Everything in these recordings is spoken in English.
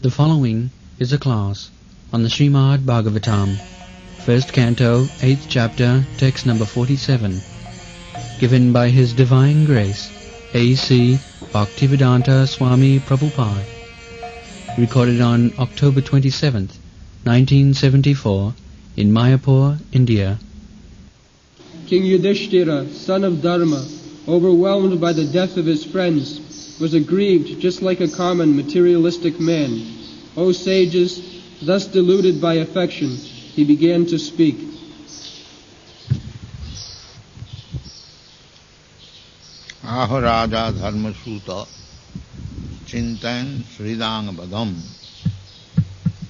The following is a class on the Srimad Bhagavatam, first canto, 8th chapter, text number 47, given by His Divine Grace, A.C. Bhaktivedanta Swami Prabhupada, recorded on October 27th, 1974, in Mayapur, India. King Yudhishthira, son of Dharma, overwhelmed by the death of his friends, was aggrieved just like a common materialistic man. O sages, thus deluded by affection, he began to speak. Aho Raja Dharmasuta Chintan Sridang Badam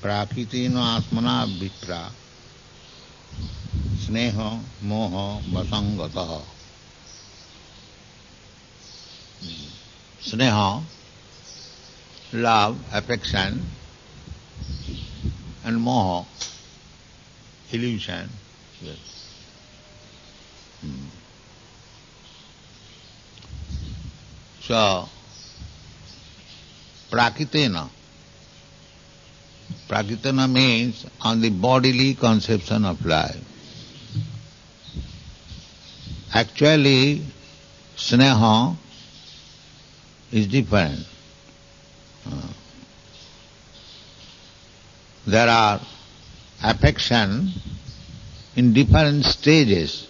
Prakitino Atmana Vipra Sneha Moha Vasangataha. Sneha, love, affection, and moha, illusion. Yes. So, prakitena. Prakitena means on the bodily conception of life. Actually, sneha is different. There are affection in different stages.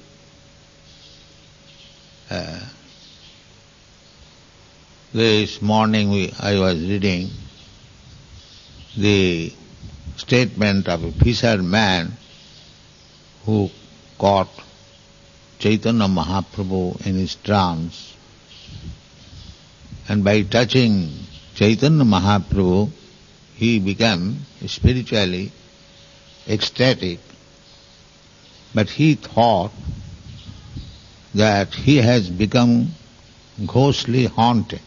This morning I was reading the statement of a fisherman who caught Chaitanya Mahaprabhu in his trance, and by touching Chaitanya Mahaprabhu he became spiritually ecstatic, but he thought that he has become ghostly haunted.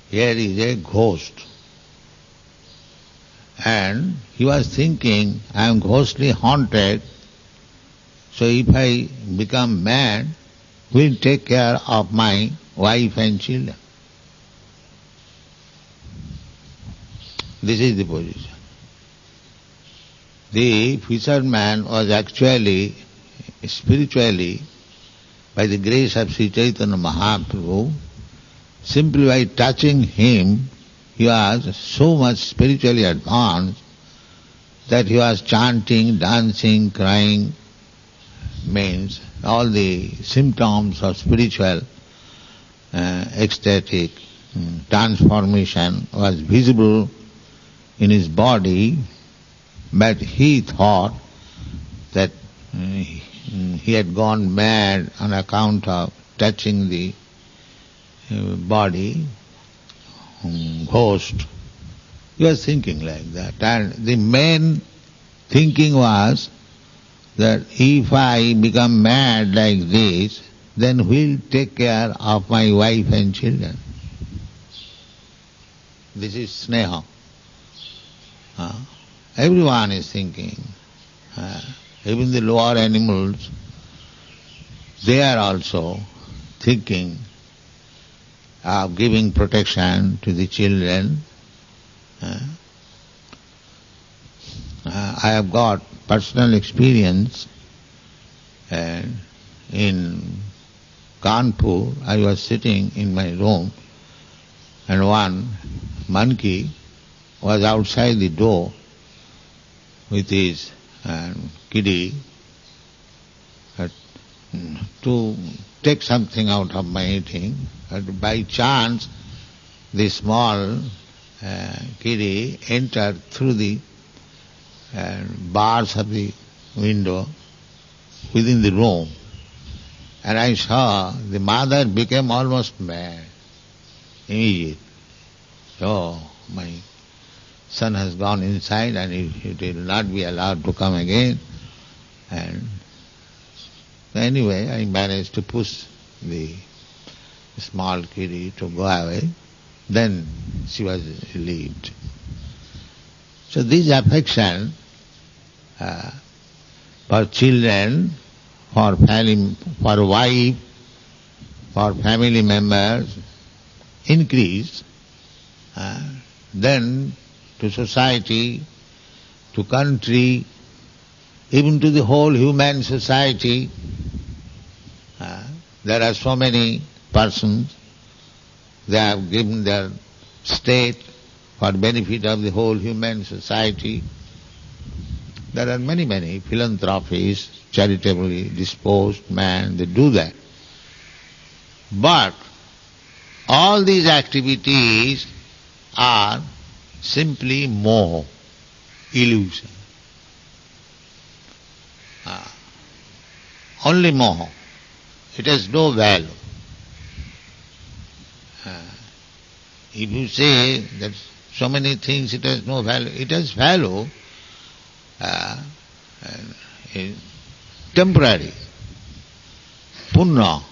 Here is a ghost. And he was thinking, I am ghostly haunted, so if I become mad, who will take care of my wife and children? This is the position. The fisherman was actually, spiritually, by the grace of Sri Chaitanya Mahaprabhu, simply by touching him, he was so much spiritually advanced that he was chanting, dancing, crying, means all the symptoms of spiritual ecstatic transformation was visible in his body, but he thought that he had gone mad on account of touching the body, ghost. He was thinking like that. And the main thinking was that if I become mad like this, then who will take care of my wife and children? This is sneha. Everyone is thinking. Even the lower animals, they are also thinking of giving protection to the children. I have got personal experience. In Kanpur, I was sitting in my room, and one monkey was outside the door with his kiddie to take something out of my eating. But by chance, the small kiddie entered through the bars of the window within the room, and I saw the mother became almost mad immediately. So my son has gone inside and it will not be allowed to come again. And anyway, I managed to push the small kiddie to go away. Then she was relieved. So this affection for children, for family, for wife, for family members increase then to society, to country, even to the whole human society. There are so many persons, they have given their state for benefit of the whole human society. There are many philanthropies, charitably disposed men, they do that. But all these activities are simply moha, illusion. Only moha. It has no value. If you say that so many things it has no value, it has value, temporary. Punna.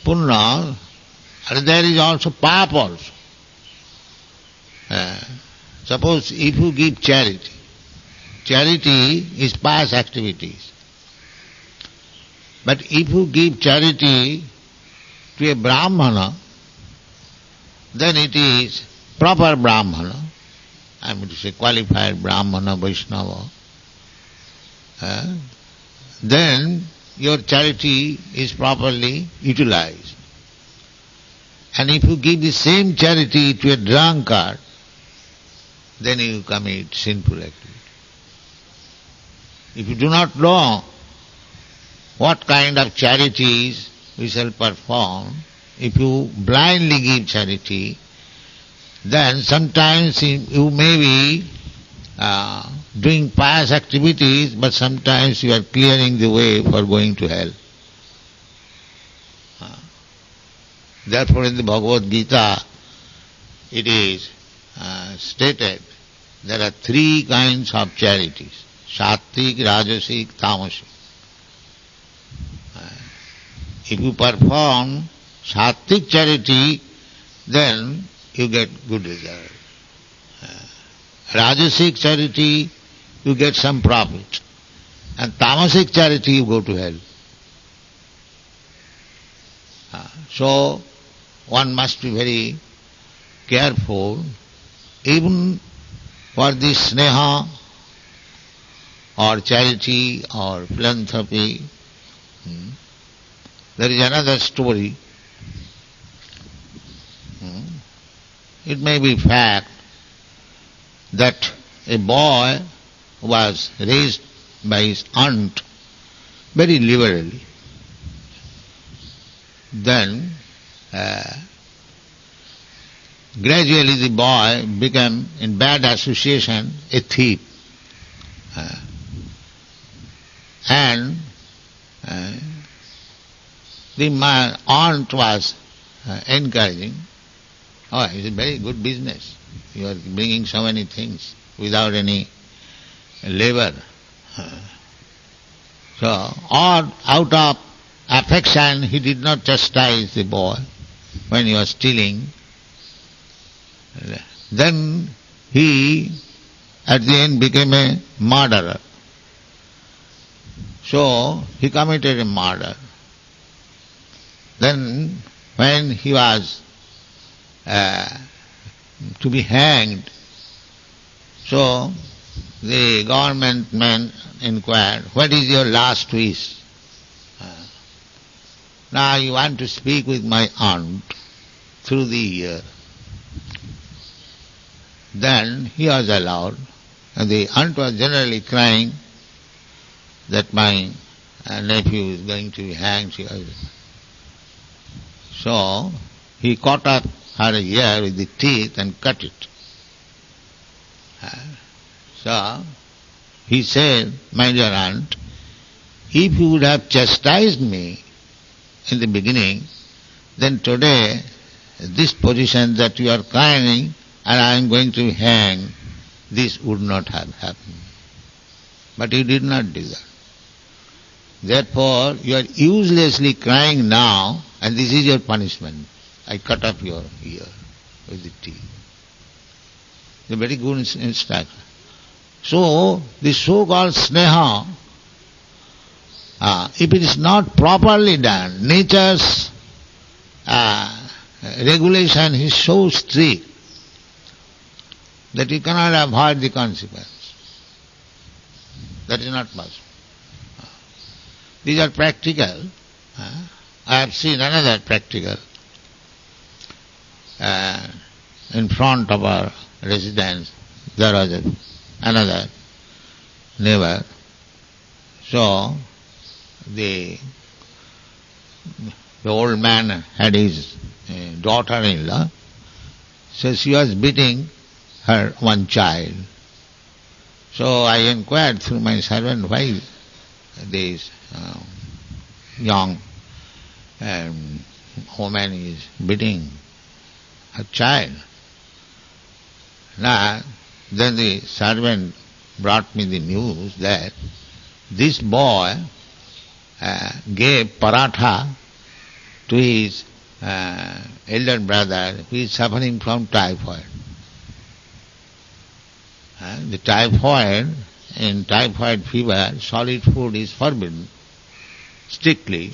Punna, and there is also pap also. Suppose if you give charity, charity is past activities. But if you give charity to a Brahmana, then it is proper Brahmana, I mean to say qualified Brahmana, Vaishnava. Then your charity is properly utilized. And if you give the same charity to a drunkard, then you commit sinful activity. If you do not know what kind of charities we shall perform, if you blindly give charity, then sometimes you may be doing pious activities, but sometimes you are clearing the way for going to hell. Therefore in the Bhagavad Gita it is stated there are three kinds of charities: Sattvik, Rajasic, Tamasic. If you perform Sattvik charity, then you get good result. Rajasic charity, you get some profit. And Tamasic charity, you go to hell. So, one must be very careful, even for this sneha, or charity, or philanthropy. There is another story. It may be fact that a boy was raised by his aunt very liberally. Then gradually the boy became, in bad association, a thief. And the aunt was encouraging, "Oh, it's a very good business. You are bringing so many things without any labor." So, or out of affection, he did not chastise the boy when he was stealing. Then he, at the end, became a murderer. So, he committed a murder. Then, when he was to be hanged, so the government man inquired, "What is your last wish?" "Now you want to speak with my aunt through the ear." Then he was allowed, and the aunt was generally crying that my nephew is going to be hanged. So he caught up her ear with the teeth and cut it. So he said, "My dear aunt, if you would have chastised me in the beginning, then today this position that you are crying and I am going to hang, this would not have happened. But you did not do that. Therefore you are uselessly crying now, and this is your punishment. I cut off your ear with the teeth." It's a very good instruction. So, the so-called sneha, if it is not properly done, nature's regulation is so strict. that you cannot avoid the consequence. That is not possible. These are practical. I have seen another practical in front of our residence. There was another neighbor. So the old man had his daughter-in-law. So she was beating her one child. So I inquired through my servant why this young woman is beating her child. Now, then the servant brought me the news that this boy gave paratha to his elder brother who is suffering from typhoid. The typhoid, in typhoid fever, solid food is forbidden strictly.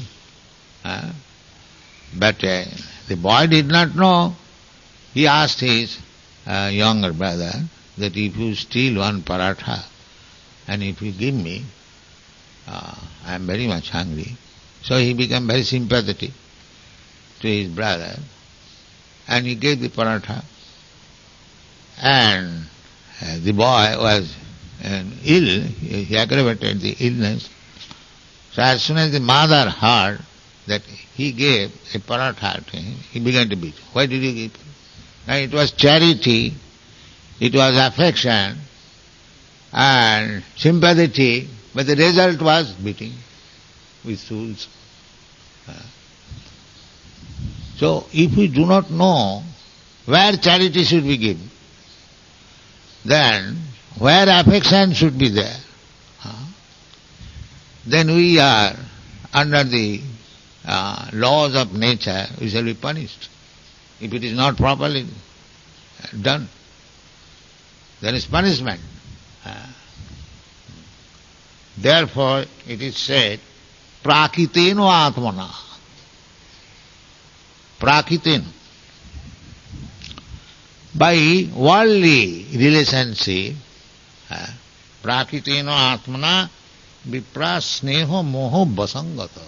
But the boy did not know. He asked his younger brother that if you steal one paratha and if you give me, I am very much hungry. So he became very sympathetic to his brother and he gave the paratha. And the boy was ill, he aggravated the illness. So as soon as the mother heard that he gave a paratha to him, he began to beat. Why did you give? Now it was charity, it was affection and sympathy, but the result was beating with stools. So if we do not know where charity should be given, then where affection should be there, then we are under the laws of nature, we shall be punished. If it is not properly done, there is punishment. Therefore it is said, prakiteno atmana. Prakiteno. By worldly relationship, prakiteno atmana vipra sneho moho vasangata.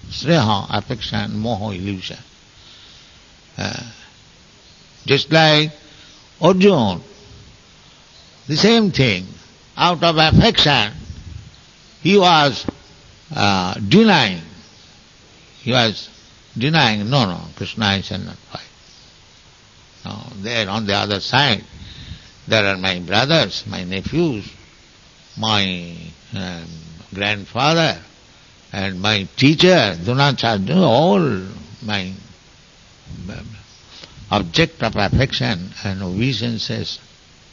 Sneha, affection, moho, illusion. Just like Arjuna, the same thing. Out of affection, he was denying. He was denying, no, Krishna, I shall not fight. No, there on the other side, there are my brothers, my nephews, my grandfather, and my teacher, Dronacharya, all my object of affection and obeisances,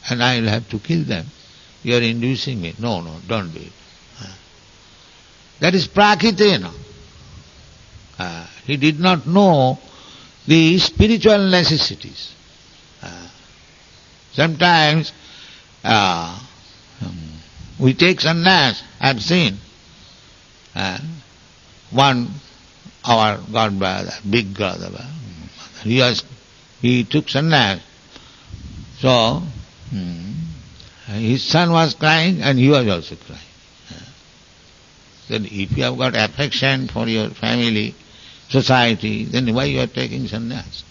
and I will have to kill them. You are inducing me. No, don't do it. That is prakitena. He did not know the spiritual necessities. Sometimes we take sannyas. I have seen one, our godbrother, big godbrother, he took sannyas. So his son was crying and he was also crying. Then if you have got affection for your family, society, then why you are taking sannyas?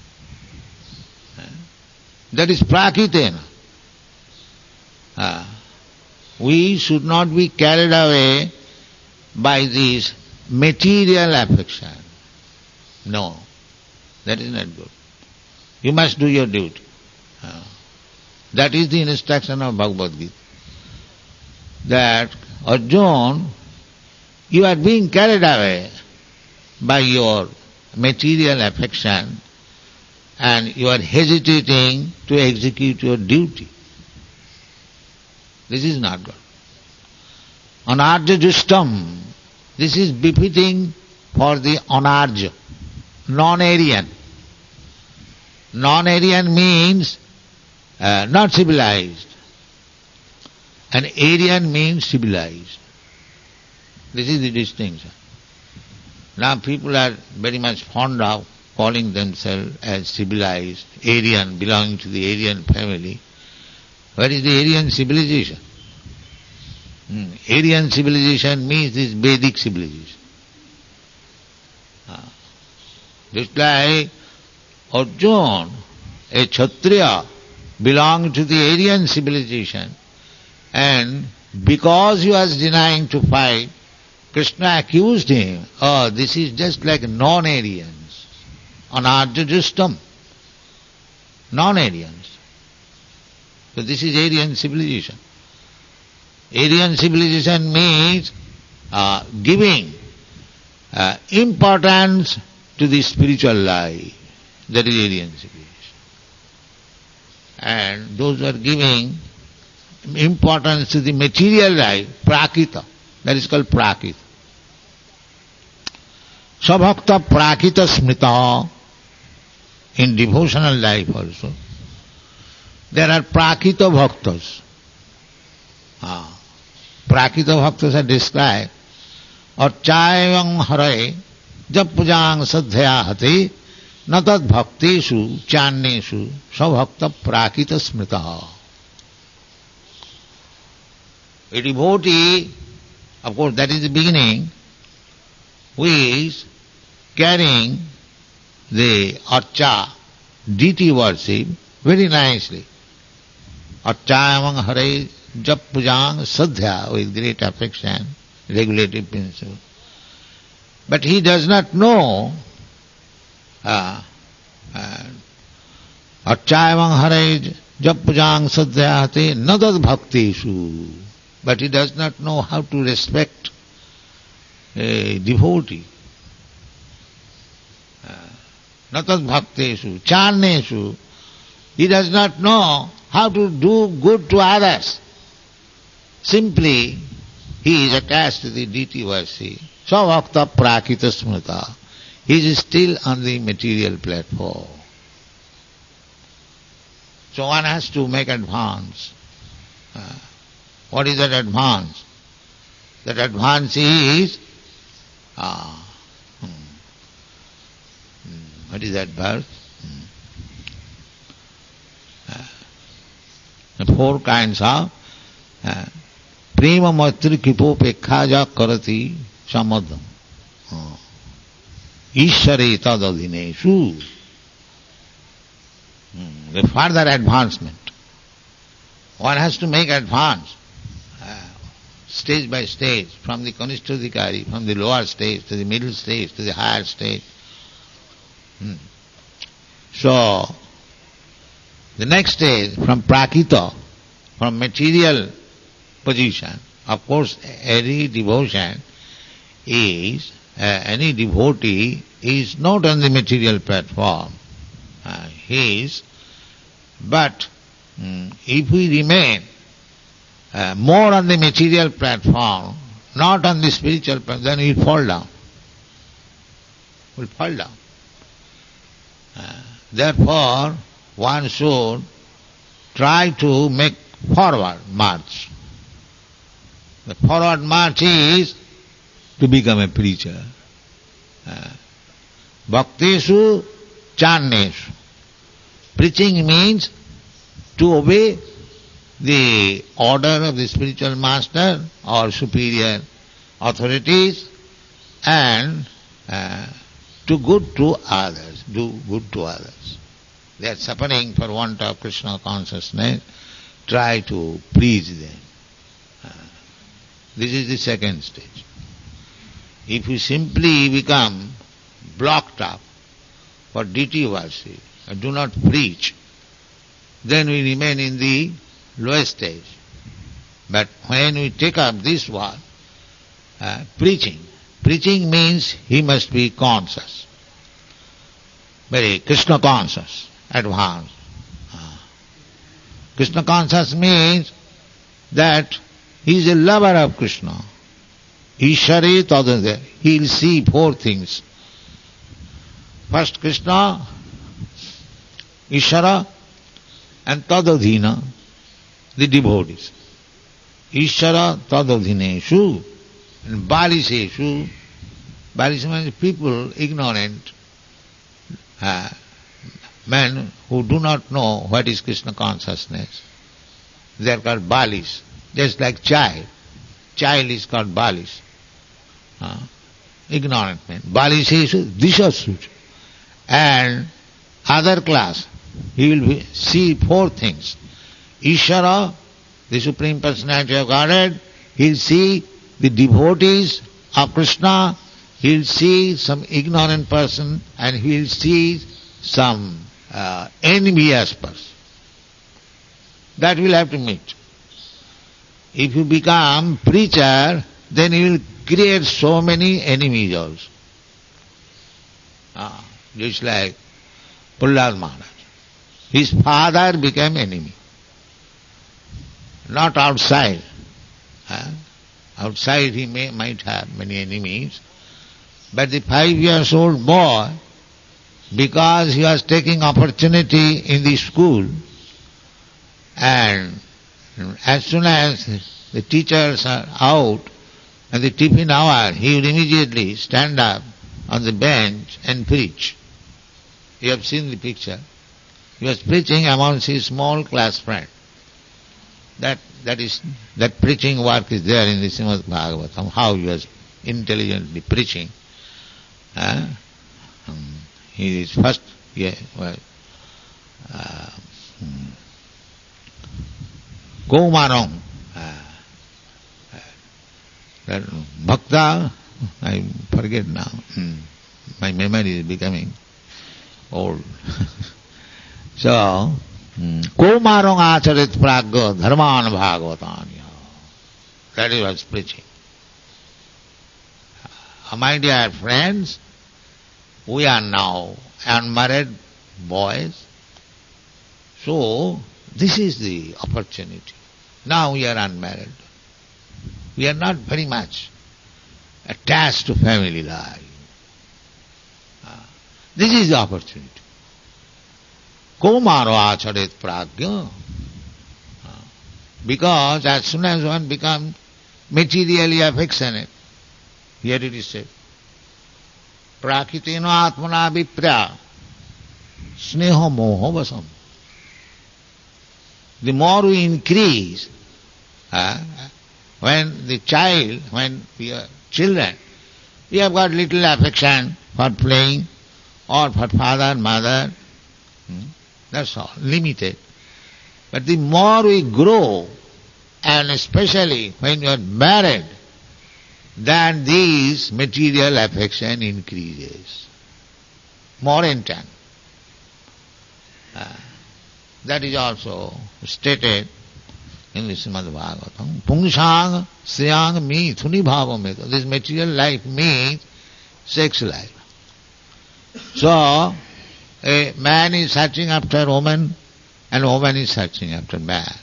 That is prakitena. We should not be carried away by this material affection. No, that is not good. You must do your duty. That is the instruction of Bhagavad Gita. That Arjuna, you are being carried away by your material affection and you are hesitating to execute your duty. This is not good. Anarja justam, this is befitting for the anarja, non-Aryan. Non-Aryan means not civilized. And Aryan means civilized. This is the distinction. Now people are very much fond of calling themselves as civilized, Aryan, belonging to the Aryan family. What is the Aryan civilization? Aryan civilization means this Vedic civilization. Just like Arjuna, a Kshatriya, belonged to the Aryan civilization, and because he was denying to fight, Krishna accused him, oh, this is just like non-Aryans, anarjajustam, non-Aryans. So this is Aryan civilization. Aryan civilization means giving importance to the spiritual life. That is Aryan civilization. And those who are giving importance to the material life, prakita, that is called prakita. Sabhakta prakita smrita, in devotional life also. There are prakita bhaktas. Prakita bhaktas are described. Archayang haray jab pujang sadhya hati natad bhakteshu channeshu sabhakta prakita smrita. A devotee, of course that is the beginning, who is carrying the archa, deity worship, very nicely. Archayamang hare jap pujang sadhya, with great affection, regulative principle. But he does not know archayamang hare jap pujang sadhya hate nadad bhakteshu. But he does not know how to respect a devotee. Natad bhakteshu, charneshu. He does not know how to do good to others. Simply, he is attached to the deity worship. Savakta prakita smrita. He is still on the material platform. So one has to make advance. What is that advance? That advance is, what is that verse? The four kinds of prema maitri kipopekhaja karati samadam. Ishare tadadhineshu. The further advancement. One has to make advance. Stage by stage, from the Kanishthadhikari, from the lower stage to the middle stage to the higher stage. So, the next stage, from prakita, from material position, of course any devotion is, any devotee is not on the material platform. He is, but if we remain more on the material platform, not on the spiritual platform, then we will fall down. We will fall down. Therefore, one should try to make forward march. The forward march is to become a preacher. Bhakteshu channeshu. Preaching means to obey the order of the spiritual master or superior authorities and do good to others. They are suffering for want of Krishna consciousness. Try to please them. This is the second stage. If we simply become blocked up for deity worship and do not preach, then we remain in the lowest stage. But when we take up this one, preaching means he must be conscious, very Krishna conscious, advanced. Krishna conscious means that he is a lover of Krishna. Ishare tadadhe. He will see four things. First Krishna, Ishara, and tadadhina, the devotees. Ishara tadadhineshu and baliseshu. Balis means people ignorant, men who do not know what is Krishna consciousness. They are called balis, just like child. Child is called balis. Ignorant man. Balis is dishasuch. And other class, he will see four things. Ishvara, the Supreme Personality of Godhead, he will see the devotees of Krishna, he will see some ignorant person, and he will see some envious person. That will have to meet. If you become preacher, then you will create so many enemies also. Just like Prahlad Maharaj. His father became enemy. Not outside. Outside he might have many enemies. But the 5-year-old boy, because he was taking opportunity in the school, and as soon as the teachers are out and the tiffin hour, he would immediately stand up on the bench and preach. You have seen the picture. He was preaching amongst his small class friend. That preaching work is there in the Srimad Bhagavatam, how he was intelligently preaching. He is first, Kaumarang, Bhakta, I forget now. My memory is becoming old. So, Kaumarang acharit pragya dharman bhagavatanya. That is was preaching. My dear friends, we are now unmarried boys. So, this is the opportunity. Now we are unmarried. We are not very much attached to family life. This is the opportunity. Kaumaro acharet pragya. Because as soon as one becomes materially affectionate, here it is said, prakritena atmana viprya sneho moho vasam. The more we increase, when we are children, we have got little affection for playing or for father, mother, that's all, limited. But the more we grow, and especially when you are married, then this material affection increases more intense. That is also stated in the Srimad Bhagavatam. Pungsang sriyang mi thuni bhavameta. This material life means sex life. So, a man is searching after a woman and a woman is searching after man.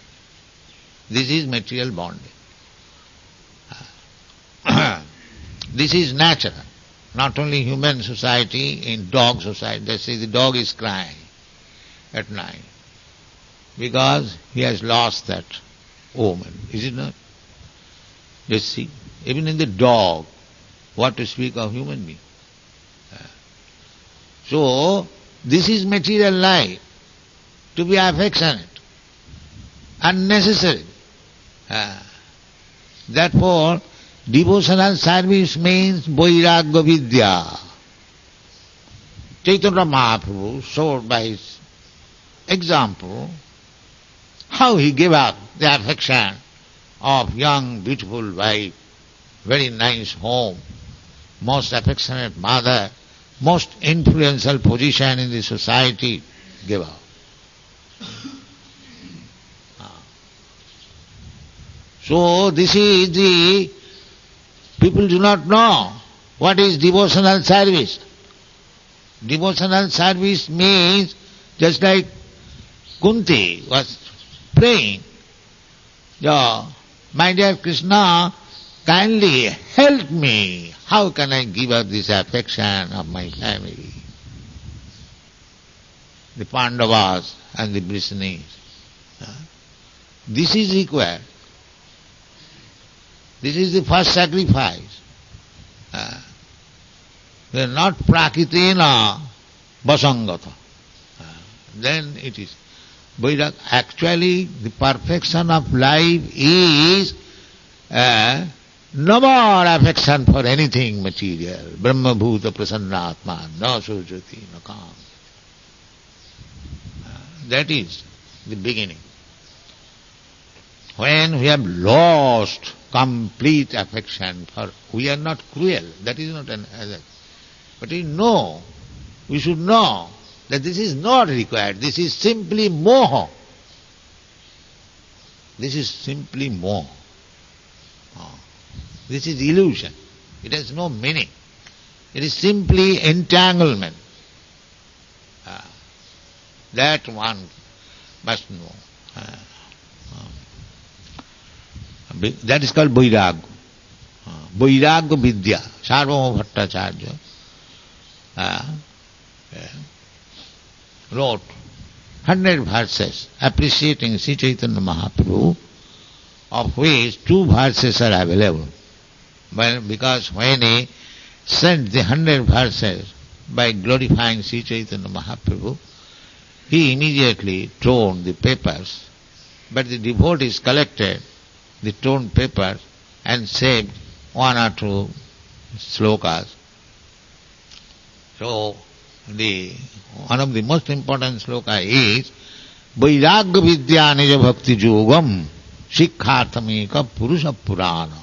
This is material bonding. This is natural. Not only human society, in dog society. They say the dog is crying at night because he has lost that woman. Is it not? Let's see. Even in the dog, what to speak of human being. So, this is material life. To be affectionate. Unnecessary. Therefore, devotional service means Vairagya Vidya. Chaitanya Mahaprabhu showed by his example how he gave up the affection of young, beautiful wife, very nice home, most affectionate mother, most influential position in the society, gave up. So this is the, people do not know what is devotional service. Devotional service means just like Kunti was praying, my dear Krishna, kindly help me. How can I give up this affection of my family? The Pandavas and the Britannies. This is required. This is the first sacrifice. They are not prakritena vasangata. Then it is. Vairag, actually the perfection of life is no more affection for anything material. Brahma bhuta prasannatma, no sujati, no kam. That is the beginning. When we have lost complete affection for, we are not cruel, that is not an other. But we should know that this is not required, this is simply moha. This is simply moha. This is illusion. It has no meaning. It is simply entanglement. That one must know. That is called Vairagya. Vairagya Vidya. Sarvabhauma Bhattacharya wrote 100 verses appreciating Sri Chaitanya Mahaprabhu, of which 2 verses are available. Well, because when he sent the 100 verses by glorifying Sri Chaitanya Mahaprabhu, he immediately torn the papers, but the devotees collected the torn papers and saved 1 or 2 slokas. So, one of the most important sloka is Vairagya Vidya Nija Bhakti Yogam Shikkharthameka Purusha Purana.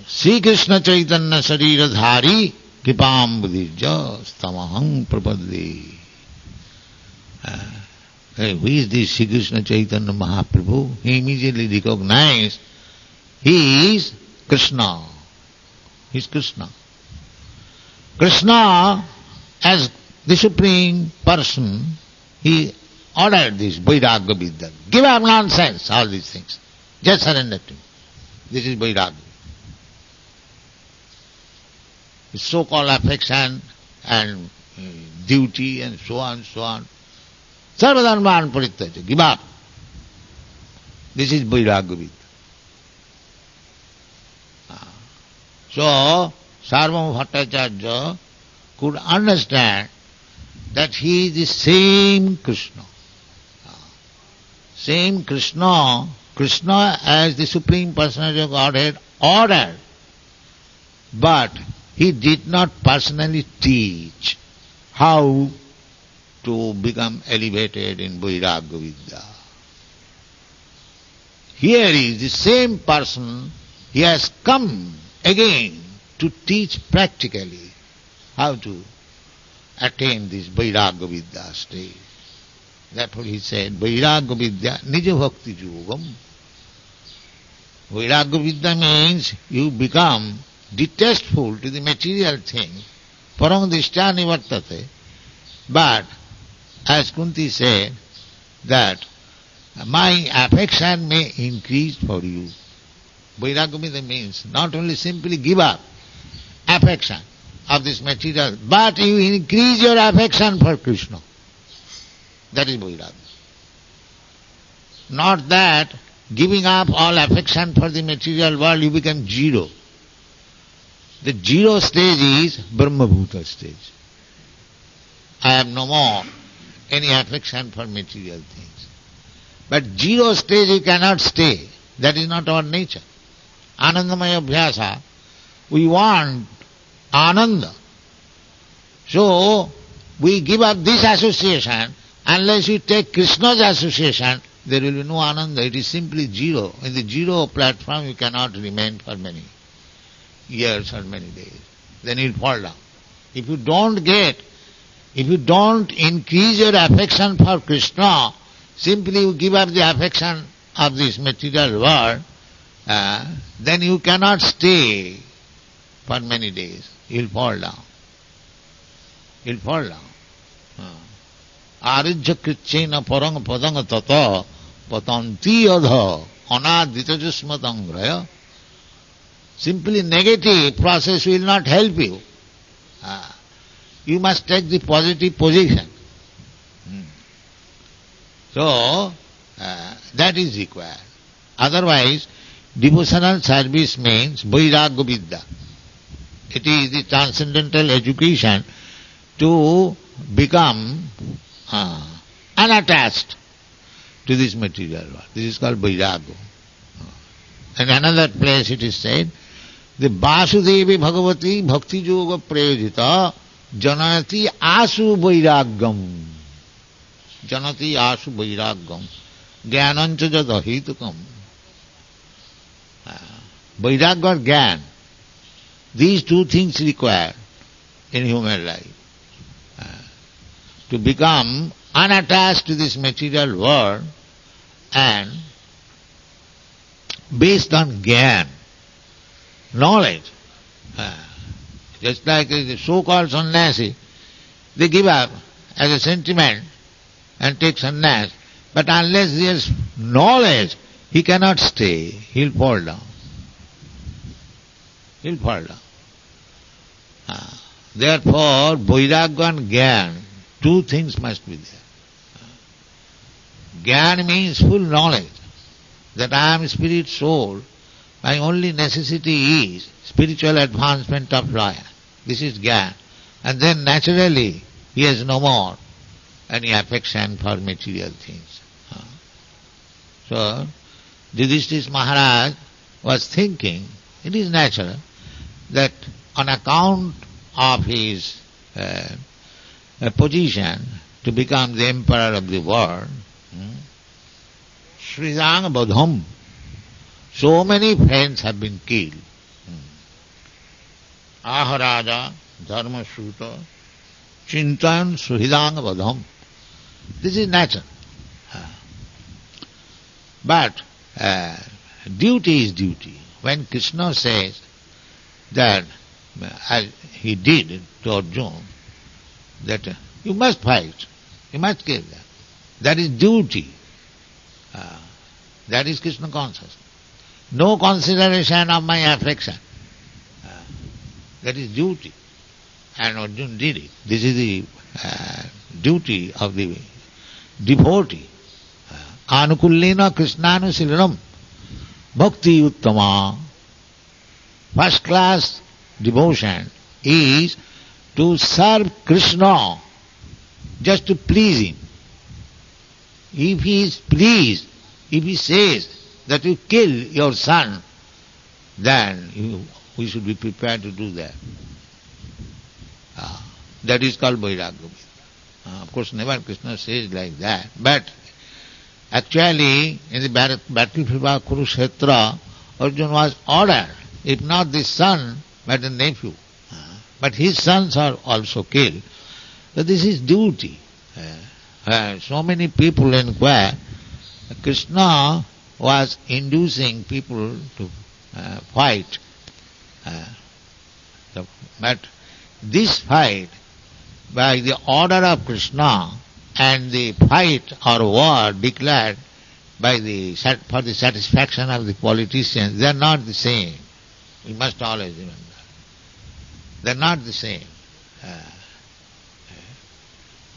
Sri Krishna Chaitanya Sarira Dhari Kipam Buddhija Stamahang Prapadde. Who is this Sri Krishna Chaitanya Mahaprabhu? He immediately recognized he is Krishna. He is Krishna. Krishna, as the Supreme Person, he ordered this Vairagya Vidya. Give up nonsense, all these things. Just surrender to me. This is Vairagya. So-called affection and duty and so on, so on. Sarvadharman parityaja, give up. This is Vairagya Vidya. So, Sarvabhauma Bhattacharya could understand that he is the same Krishna. Same Krishna, Krishna as the Supreme Personality of Godhead ordered, but he did not personally teach how to become elevated in Vairagya Vidya. Here is the same person, he has come again to teach practically how to attain this Vairagya Vidya stage. Therefore he said, Vairagya Vidya Nija Bhakti Yogam. Vairagya Vidya means you become detestful to the material thing, parang drishtya nivartate. But, as Kunti said, that my affection may increase for you. Vairagya Vidya means not only simply give up affection of this material, but you increase your affection for Krishna. That is Vairagya. Not that giving up all affection for the material world you become zero. The zero stage is Brahma Bhuta stage. I have no more any affection for material things. But zero stage you cannot stay. That is not our nature. Anandamaya Abhyasa, we want Ananda. So, we give up this association. Unless you take Krishna's association, there will be no Ananda. It is simply zero. In the zero platform you cannot remain for many years or many days. Then you will fall down. If you don't increase your affection for Krishna, simply you give up the affection of this material world, then you cannot stay for many days. You will fall down. You will fall down. Arijya krichena parang padanga tata patanti adha anadita jusmatangraya. Simply negative process will not help you. You must take the positive position. So, that is required. Otherwise, devotional service means Vairagya Vidya. It is the transcendental education to become unattached to this material world. This is called Vairagya. In another place it is said, the Vasudevi Bhagavati Bhakti Yoga Prayojita Janati Asu Vairagyam. Janati Asu Vairagyam. Jnanancha jadahitukam. Vairagya or Jnana. These two things required in human life. To become unattached to this material world and based on Jnana, knowledge. Just like the so-called sannyasi, they give up as a sentiment and take sannyas, but unless he has knowledge, he cannot stay. He'll fall down. He'll fall down. Therefore, Vairagya and Jnana, two things must be there. Jnana means full knowledge that I am spirit soul. My only necessity is spiritual advancement of life. This is Jnana. And then naturally he has no more any affection for material things. So Yudhishthira Maharaj was thinking, it is natural that on account of his position to become the emperor of the world, Sridhanga Badham, so many friends have been killed. Aharaja, Dharma Shuta, Chintan, Suhidanga Badham. This is natural. But duty is duty. When Krishna says that, as he did to Arjuna, that you must fight, you must kill them. That is duty. That is Krishna consciousness. No consideration of my affection. That is duty. And Arjuna did it. This is the duty of the devotee. Anukullena Krishnanusiliram Bhakti Uttama. First class devotion is to serve Krishna just to please him. If he is pleased, if he says that you kill your son, then we should be prepared to do that. That is called Vairagya. Of course, never Krishna says like that. But actually, in the battlefield of Kurukshetra, Arjuna was ordered, if not the son, but the nephew. But his sons are also killed. So this is duty. So many people inquire, Krishna was inducing people to fight. But this fight, by the order of Krishna, and the fight or war declared by for the satisfaction of the politicians, they are not the same. We must always remember. They are not the same.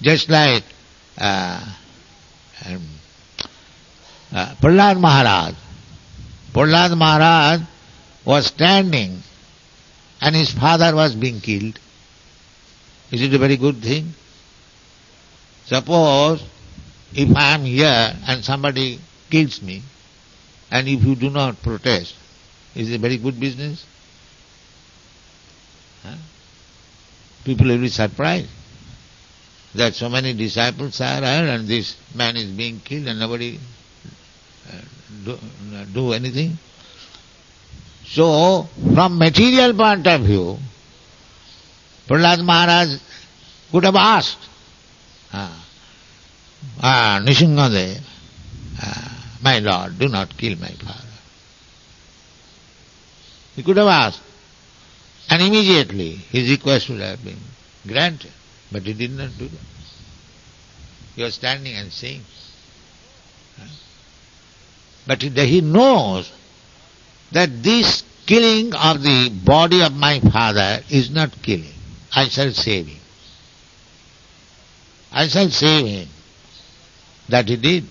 Just like Prahlad Maharaj. Prahlad Maharaj was standing and his father was being killed. Is it a very good thing? Suppose if I am here and somebody kills me, and if you do not protest, is it a very good business? People will be surprised that so many disciples are here and this man is being killed and nobody do anything. So, from material point of view, Prahlad Maharaj could have asked, Nishingadev, my lord, do not kill my father. He could have asked, and immediately his request would have been granted. But he did not do that. He was standing and saying. But he knows that this killing of the body of my father is not killing. I shall save him. I shall save him. That he did.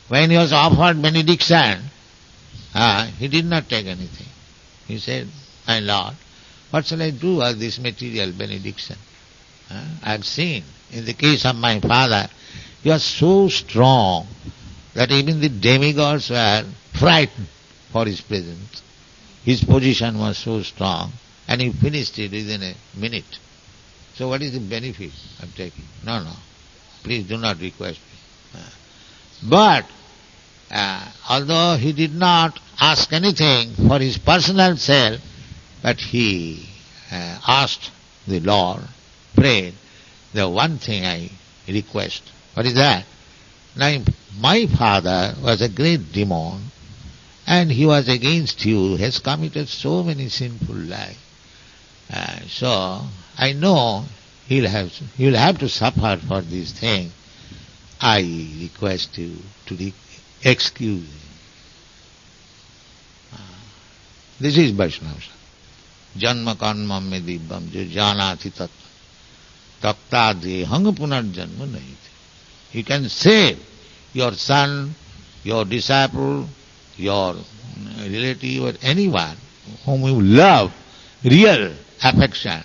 When he was offered benediction, he did not take anything. He said, my lord, what shall I do with this material benediction? I have seen, in the case of my father, You are so strong that even the demigods were frightened for his presence. His position was so strong, and he finished it within a minute. So what is the benefit I'm taking? No, please do not request me. But although he did not ask anything for his personal self, but he asked the Lord, prayed, the one thing I request. What is that? Now, my father was a great demon, and he was against you, has committed so many sinful lives. So I know he'll have to suffer for this thing. I request you to excuse him. This is Vaishnava. Janma karma me dibbam jo janati tattva takta dehang punarjanma nahi. You can save your son, your disciple, your relative, or anyone whom you love, real affection.